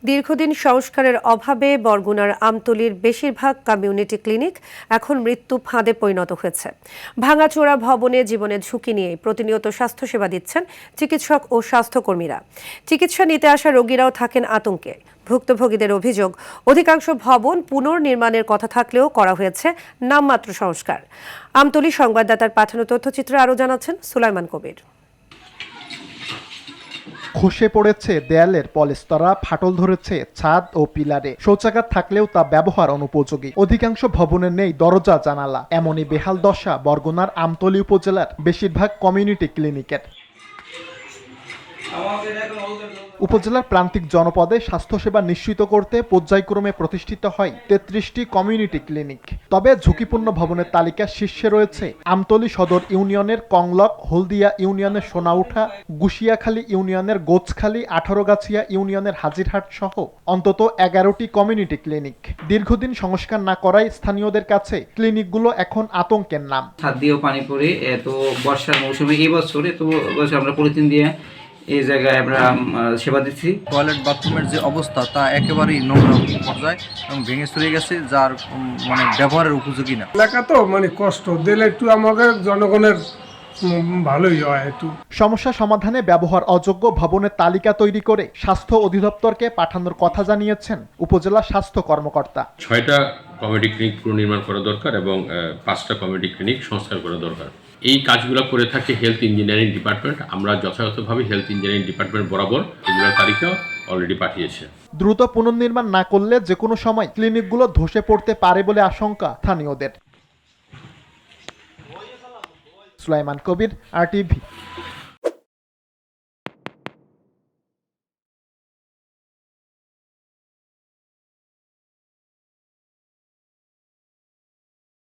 দীর্ঘদিন সংস্কারের অভাবে বরগুনার আমতলীর বেশিরভাগ কমিউনিটি ক্লিনিক এখন মৃত্যু ফাঁদে পরিণত হয়েছে। ভাঙাচোরা ভবনে জীবনের ঝুঁকি নিয়ে প্রতিনিয়ত স্বাস্থ্যসেবা দিচ্ছেন চিকিৎসক ও স্বাস্থ্যকর্মীরা। চিকিৎসা নিতে আসা রোগীরাও থাকেন আতঙ্কে। ভুক্তভোগীদের অভিযোগ, অধিকাংশ ভবন পুনর্নির্মাণের কথা থাকলেও করা হয়েছে নামমাত্র সংস্কার। আমতলী সংবাদদাতার পাঠানো তথ্যচিত্রে আরও জানাচ্ছেন সুলাইমান কবির। খসে পড়েছে দেয়ালের পলেস্তরা, ফাটল ধরেছে ছাদ ও পিলারে। শৌচাগার থাকলেও তা ব্যবহার অনুপযোগী। অধিকাংশ ভবনে নেই দরজা জানালা। এমনই বেহাল দশা বরগুনার আমতলী উপজেলার বেশিরভাগ কমিউনিটি ক্লিনিকের। উপজেলার প্রান্তিক জনপদে স্বাস্থ্যসেবা নিশ্চিত করতে পর্যায়ক্রমে প্রতিষ্ঠিত হয় ৩৩টি কমিউনিটি ক্লিনিক। তবে ঝুঁকিপূর্ণ ভবনের তালিকা শীর্ষে রয়েছে আমতলী সদর ইউনিয়নের কংলক, হলদিয়া ইউনিয়নের সোনাউঠা, গুশিয়াখালী ইউনিয়নের গোছখালী, 18গাছিয়া ইউনিয়নের হাজিরহাট সহ অন্তত 11টি কমিউনিটি ক্লিনিক। দীর্ঘদিন সংস্কার না করায় স্থানীয়দের কাছে ক্লিনিকগুলো এখন আতঙ্কের নাম। ছাদ দিয়েও পানি পড়ে, তো বর্ষার মৌসুমে এই বছরে আমরা পলিথিন দিয়ে এই জায়গায় আমরা সেবা দিচ্ছি। টয়লেট বাথরুমের যে অবস্থা তা একেবারেই নোংরা পর্যায়ে এবং ভেঙে চলে গেছে, যার ব্যবহারের উপযোগী না। এলাকা তো কষ্ট দিলে একটু আমাদের জনগণের ভালোই হয়। একটু সমস্যা সমাধানে ব্যবহার অযোগ্য ভবনের তালিকা তৈরি করে স্বাস্থ্য অধিদপ্তরকে পাঠানোর কথা জানিয়েছেন উপজেলা স্বাস্থ্য কর্মকর্তা। 6টা কমিউনিটি ক্লিনিক পুনর্নির্মাণ করা দরকার এবং 5টা কমিউনিটি ক্লিনিক সংস্কার করা দরকার। এই কাজগুলো করে থাকে হেলথ ইঞ্জিনিয়ারিং ডিপার্টমেন্ট। আমরা যথাযথভাবে হেলথ ইঞ্জিনিয়ারিং ডিপার্টমেন্ট বরাবর এগুলোর তালিকা অলরেডি পাঠিয়েছে। দ্রুত পুনর্নির্মাণ না করলে যে কোনো সময় ক্লিনিকগুলো ধসে পড়তে পারে বলে আশঙ্কা স্থানীয়দের। সুলাইমান কবির, RTV।